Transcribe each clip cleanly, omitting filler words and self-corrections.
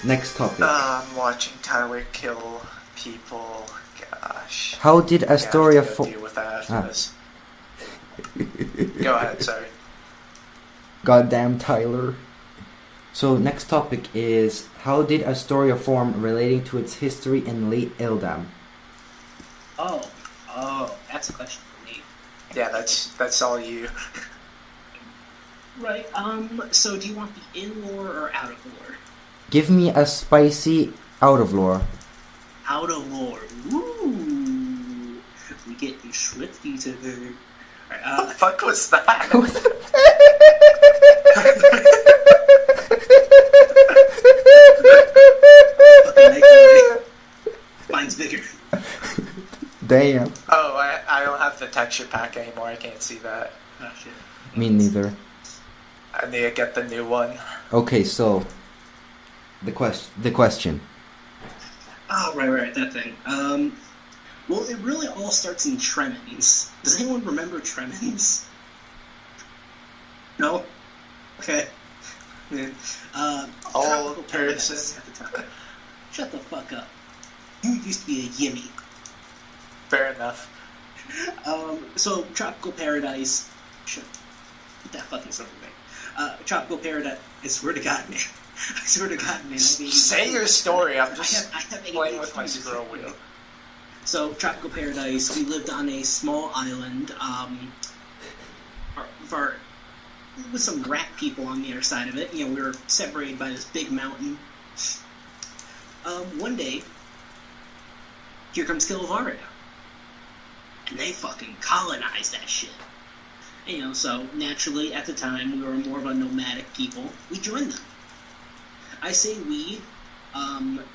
Next topic. I'm watching Tyler kill people. Gosh. How did I'm gonna have to Astoria go deal with that after Ah. this. Go ahead, sorry. Goddamn Tyler. So next topic is how did Astoria form relating to its history in late Eldam? Oh, that's a question for me. Yeah, that's all you. Right. So do you want the in lore or out of lore? Give me a spicy out of lore. Out of lore. Woo! We getting swifty today. Alright, What the fuck was that? Mine's bigger. Damn. Oh, I don't have the texture pack anymore. I can't see that. Oh shit. Me neither. I need to get the new one. Okay, so the question. Oh, right, that thing. Well, it really all starts in Tremens. Does anyone remember Tremens? No? Okay. Old person. Shut the fuck up. You used to be a Yimmy. Fair enough. So Tropical Paradise. Shut that fucking son of a thing. Tropical Paradise. I swear to God, man. I swear to God, man. Say your story. I'm just I have playing with my scroll wheel. So Tropical Paradise. We lived on a small island. With some rat people on the other side of it. You know, we were separated by this big mountain. One day, here comes Kilvaria. And they fucking colonized that shit. And, you know, so naturally, at the time, we were more of a nomadic people. We joined them. I say we.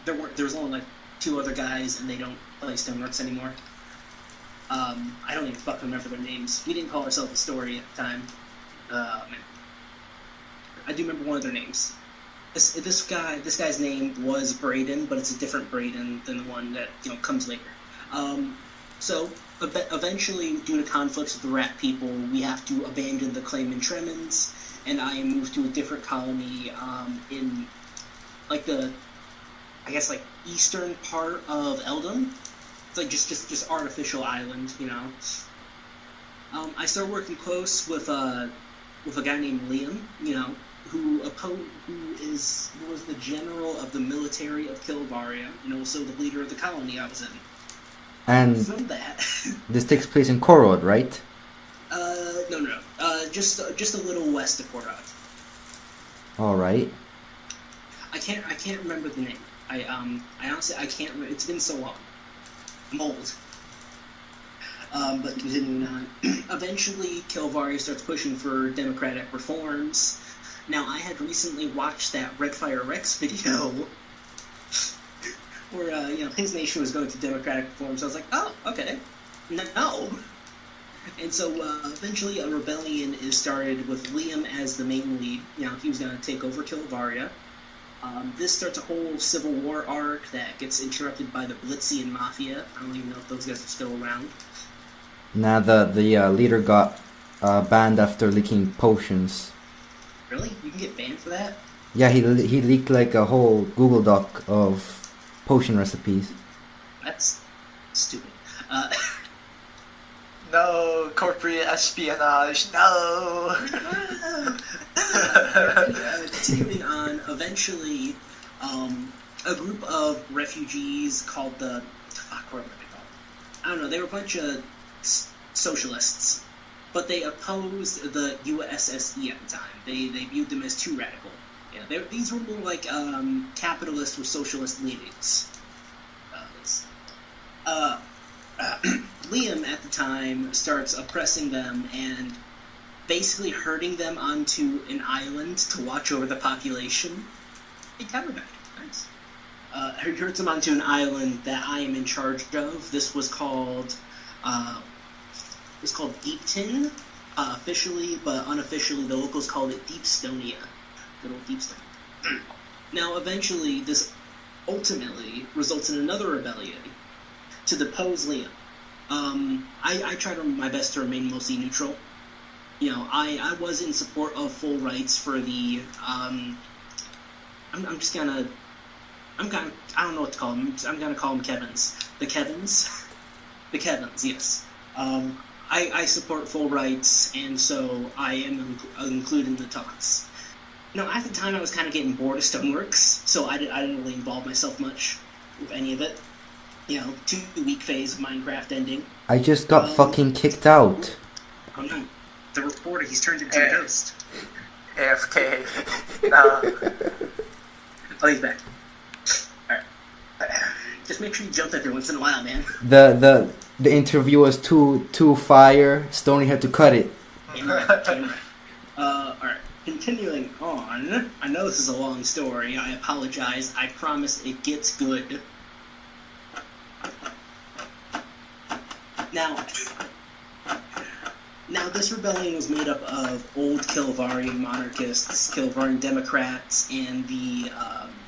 There was only like 2 other guys, and they don't play Stoneworks anymore. I don't even fucking remember their names. We didn't call ourselves Astoria at the time. Man. I do remember one of their names. This guy's name was Braden, but it's a different Braden than the one that comes later. So eventually, due to conflicts with the rat people, we have to abandon the claim in Tremens, and I moved to a different colony in like the, I guess, like eastern part of Eldam. It's like just artificial island, you know. I started working close with a guy named Liam, you know, who was the general of the military of Kilvaria, and also the leader of the colony I was in. And from that, this takes place in Korod, right? No. Just a little west of Korod. All right. I can't remember the name. I honestly I can't. It's been so long. I'm old. But continuing on, eventually Kilvaria starts pushing for democratic reforms. Now, I had recently watched that Redfire Rex video where, his nation was going to democratic reforms. I was like, oh, okay. No. And so, eventually a rebellion is started with Liam as the main lead. You know, he was going to take over Kilvaria. This starts a whole civil war arc that gets interrupted by the Blitzian Mafia. I don't even know if those guys are still around. Now the leader got banned after leaking potions. Really? You can get banned for that? Yeah, he leaked like a whole Google Doc of potion recipes. That's stupid. No, corporate espionage, no! Continuing on, eventually, a group of refugees called the... Fuck, what were they called? I don't know, they were a bunch of socialists, but they opposed the USSE at the time. They viewed them as too radical. Yeah, these were more like capitalist or socialist leanings. Liam at the time starts oppressing them and basically herding them onto an island to watch over the population. Hey, Counterback, nice. He herds them onto an island that I am in charge of. This was called Deepton, officially, but unofficially the locals called it Deepstonia. Good old Deepstone. Now, eventually, this ultimately results in another rebellion to depose Liam. I try my best to remain mostly neutral. You know, I was in support of full rights for the, I'm just gonna I don't know what to call them. I'm gonna call them Kevins. The Kevins, the Kevins. Yes. I support full rights, and so I am included in the talks. At the time I was kind of getting bored of Stoneworks, so I didn't really involve myself much with any of it. 2-week phase of Minecraft ending. I just got fucking kicked out. Oh no, the reporter, he's turned into a ghost. AFK. No. Oh, he's back. Alright. Just make sure you jump every once in a while, man. The interview was too fire. Stoney had to cut it. Alright. Continuing on. I know this is a long story. I apologize. I promise it gets good. Now this rebellion was made up of old Kilvarian monarchists, Kilvarian Democrats, and the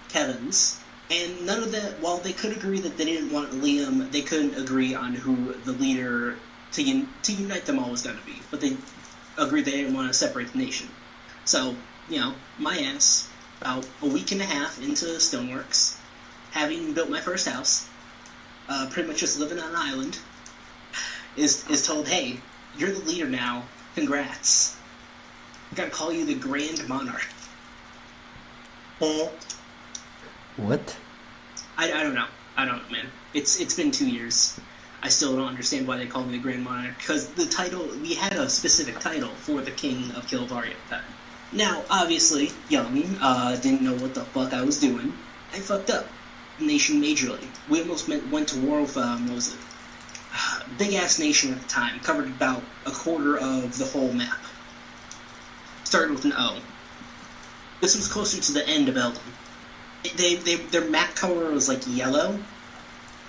Kevins. And none of that, while they could agree that they didn't want Liam, they couldn't agree on who the leader to unite them all was going to be. But they agreed they didn't want to separate the nation. So, my ass, about a week and a half into Stoneworks, having built my first house, pretty much just living on an island, is told, hey, you're the leader now. Congrats. I'm gonna call you the Grand Monarch. What? I don't know. I don't know, man. It's been 2 years. I still don't understand why they call me the Grand Monarch, because the title, we had a specific title for the King of Kilvaria at the time. Now, obviously, young, didn't know what the fuck I was doing. I fucked up. Nation majorly. We almost went to war with, what was it? Big-ass nation at the time. Covered about a quarter of the whole map. Started with an O. This was closer to the end of Eldon. Their map color was like yellow.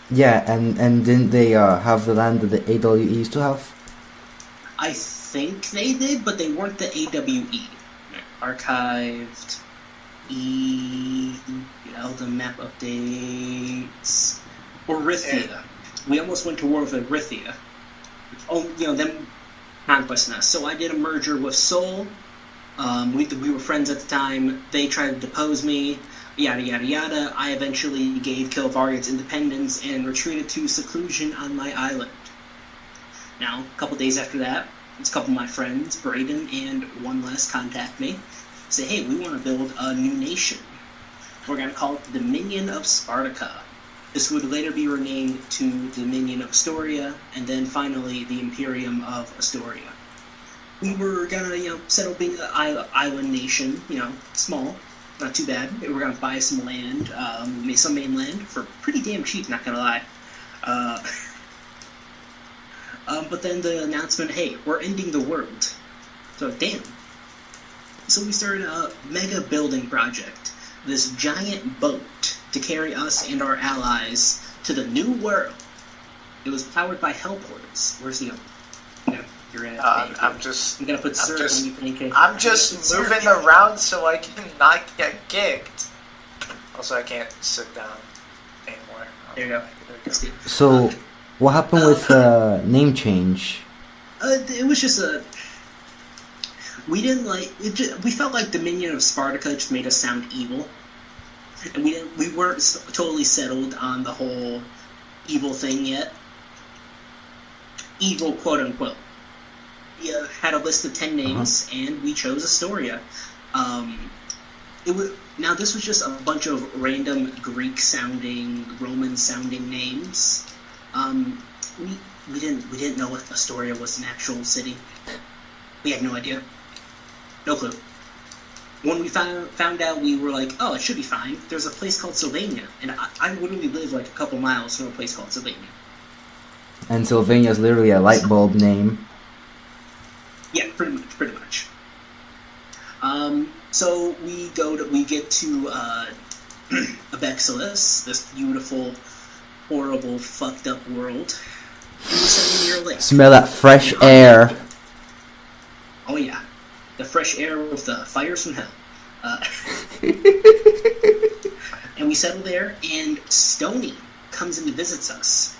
Yeah, and didn't they have the land that the AWE used to have? I think they did, but they weren't the AWE. Archived, Eldon map updates, Orithia. We almost went to war with Orithia. Oh, them conquesting us. So I did a merger with Sol. We were friends at the time. They tried to depose me. Yada yada yada. I eventually gave Kilvaria its independence and retreated to seclusion on my island. Now, a couple days after that, a couple of my friends, Braden and one less, contact me. Say, hey, we want to build a new nation. We're going to call it the Dominion of Spartica. This would later be renamed to the Dominion of Astoria, and then finally the Imperium of Astoria. We were gonna, settle being an island nation, small, not too bad. We were gonna buy some land, some mainland for pretty damn cheap, not gonna lie. But then the announcement, hey, we're ending the world. So, damn. So we started a mega building project. This giant boat to carry us and our allies to the new world. It was powered by hellportals. Where's the other? You're at. I'm gonna put syrup on your pancake. I'm just moving around so I can not get kicked. Also, I can't sit down anymore. There you go. So, what happened with name change? It was just a. We didn't like it. We felt like Dominion of Spartica just made us sound evil, and we weren't totally settled on the whole evil thing yet. Evil, quote unquote. We had a list of 10 names, and we chose Astoria. Now this was just a bunch of random Greek-sounding, Roman-sounding names. We didn't know if Astoria was an actual city. We had no idea. No clue. When we found out, we were like, oh, it should be fine. There's a place called Sylvania, and I literally live like a couple miles from a place called Sylvania. And Sylvania is literally a light bulb name. Yeah, pretty much. So we get to Abexilis, this beautiful, horrible, fucked up world. And we settle near a lake. Smell that fresh air. Oh yeah, the fresh air with the fires from hell. And we settle there, and Stony comes and visits us.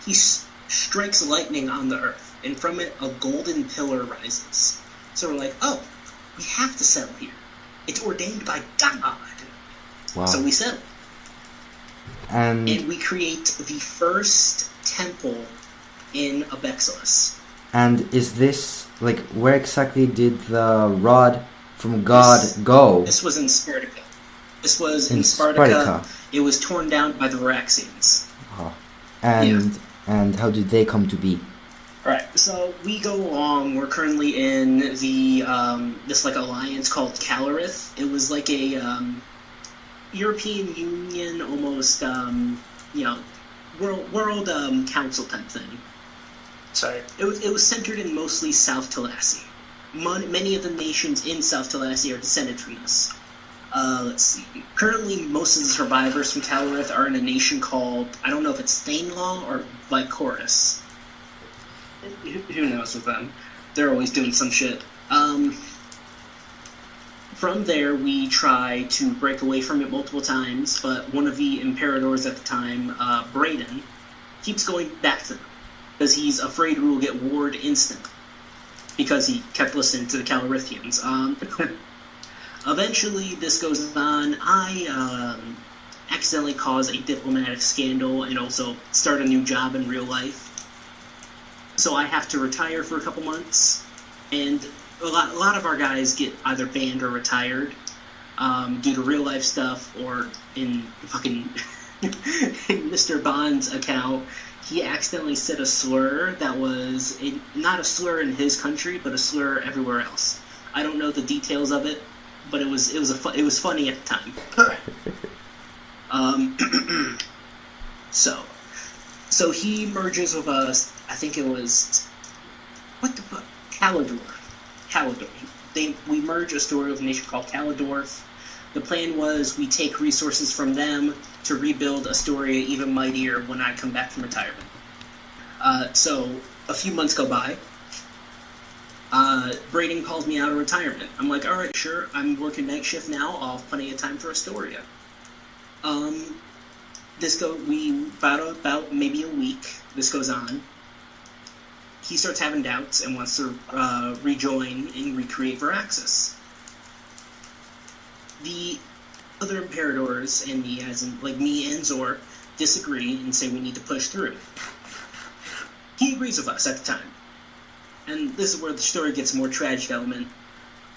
He strikes lightning on the earth, and from it a golden pillar rises. So we're like, oh, we have to settle here. It's ordained by God. Wow. So we settle. And we create the first temple in Abexilus. And is this, like, where exactly did the rod from God go? This was in Spartica. This was in Spartica. It was torn down by the Varaxians. And how did they come to be? Alright, so we go along. We're currently in the this like alliance called Calorith. It was like a European Union, almost world council type thing. Sorry. It was centered in mostly South Talassi. Many of the nations in South Talassi are descended from this. Let's see. Currently, most of the survivors from Calorith are in a nation called, I don't know if it's Thainlaw or Vicorus. Who knows with them? They're always doing some shit. From there, we try to break away from it multiple times, but one of the Imperators at the time, Braden, keeps going back to them, because he's afraid we will get warred instantly, because he kept listening to the Calorithians. Eventually, this goes on. I accidentally cause a diplomatic scandal and also start a new job in real life. So I have to retire for a couple months, and a lot of our guys get either banned or retired due to real life stuff, or in fucking in Mr. Bond's account, he accidentally said a slur that was not a slur in his country, but a slur everywhere else. I don't know the details of it, but it was funny at the time. So he merges with us. I think it was what the fuck, Calidor. We merge Astoria with a nation called Calidorf. The plan was we take resources from them to rebuild Astoria even mightier when I come back from retirement. So a few months go by. Braden calls me out of retirement. I'm like, all right, sure. I'm working night shift now. I'll have plenty of time for Astoria. About maybe a week. This goes on. He starts having doubts and wants to rejoin and recreate Varaxis. The other Imperators and me, as in like me and Zor, disagree and say we need to push through. He agrees with us at the time. And this is where the story gets a more tragic element.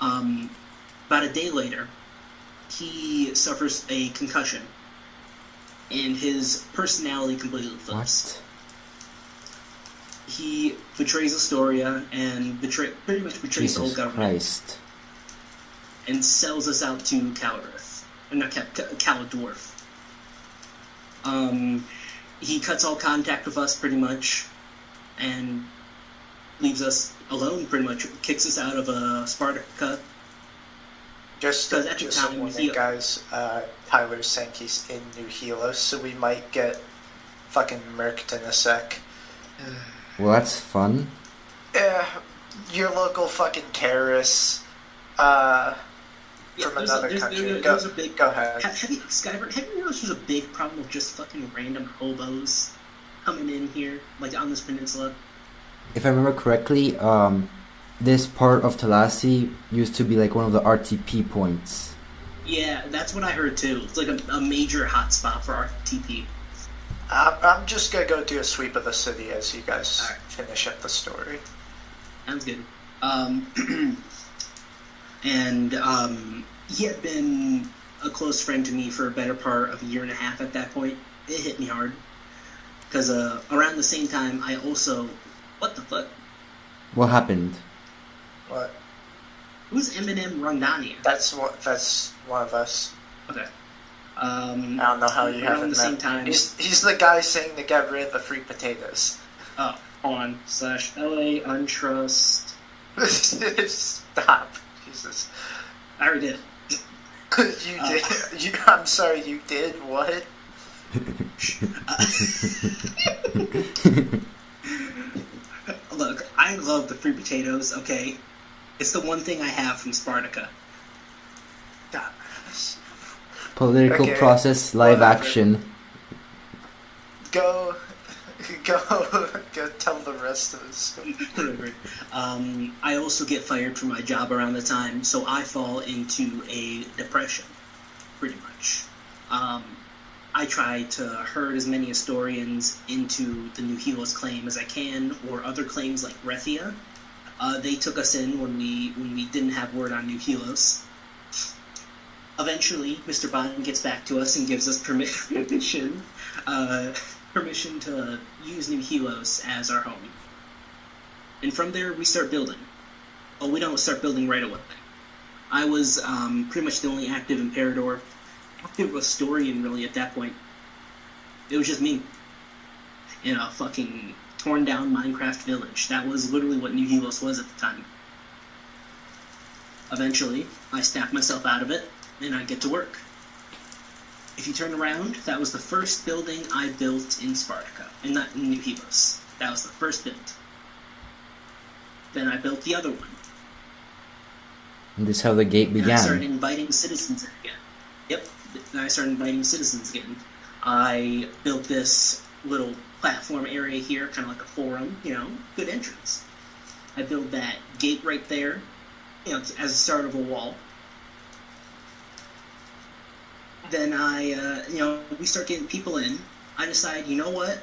About a day later, he suffers a concussion, and his personality completely flips. What? He betrays Astoria and pretty much betrays the whole government. Christ. And sells us out to Calorith. Not Calidorf. He cuts all contact with us pretty much, and leaves us alone pretty much. Kicks us out of Spartica. Just a warning, guys. Tyler's saying he's in New Helos, so we might get fucking murked in a sec. Well, that's fun. Yeah, your local fucking terrorists from another country. Go ahead. Skyver, have you noticed there's a big problem with just fucking random hobos coming in here, like on this peninsula? If I remember correctly, this part of Talassi used to be like one of the RTP points. Yeah, that's what I heard too. It's like a major hotspot for RTP. I'm just gonna go do a sweep of the city as you guys finish up the story. Sounds good. And he had been a close friend to me for a better part of a year and a half at that point. It hit me hard. Because around the same time, I also... What the fuck? What happened? What? Who's Eminem Rondania? That's one of us. Okay. I don't know how you haven't met. Same time. He's the guy saying to get rid of the free potatoes. Oh, hold on. /LA untrust. Stop. Jesus. I already did. You did? I'm sorry, you did? What? Look, I love the free potatoes, okay? It's the one thing I have from Spartica. Political process, live action. Go tell the rest of the story. I also get fired from my job around the time, so I fall into a depression, pretty much. I I try to herd as many Astorians into the New Helos claim as I can, or other claims like Rethia. They took us in when we didn't have word on New Helos. Eventually, Mr. Bond gets back to us and gives us permission to use New Helos as our home. And from there, we start building. Well, we don't start building right away. I was pretty much the only active Imperador, active Astorian, really, at that point. It was just me in a fucking torn-down Minecraft village. That was literally what New Helos was at the time. Eventually, I snap myself out of it, and I get to work. If you turn around, that was the first building I built in Spartica, and not in New Helos. That was the first build. Then I built the other one. And this is how the gate began. And I started inviting citizens in again. Yep, then I started inviting citizens again. I built this little platform area here, kind of like a forum, good entrance. I built that gate right there, as the start of a wall. Then we start getting people in. I decide, you know what?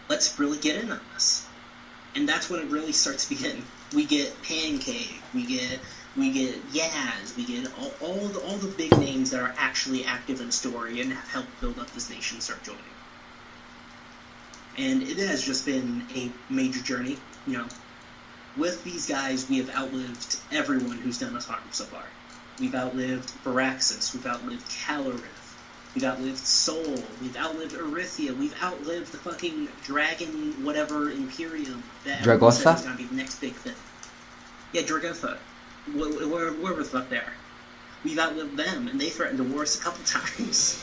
Let's really get in on this. And that's when it really starts to begin. We get Pancake, we get Yaz, we get all the big names that are actually active in story and have helped build up this nation start joining. And it has just been a major journey, With these guys, we have outlived everyone who's done us harm so far. We've outlived Varaxis, we've outlived Calorith, we've outlived Sol, we've outlived Erythia, we've outlived the fucking dragon whatever Imperium that everyone said is going to be the next big thing. Yeah, Dragotha. Wherever the fuck they are. We've outlived them, and they threatened to war us a couple times.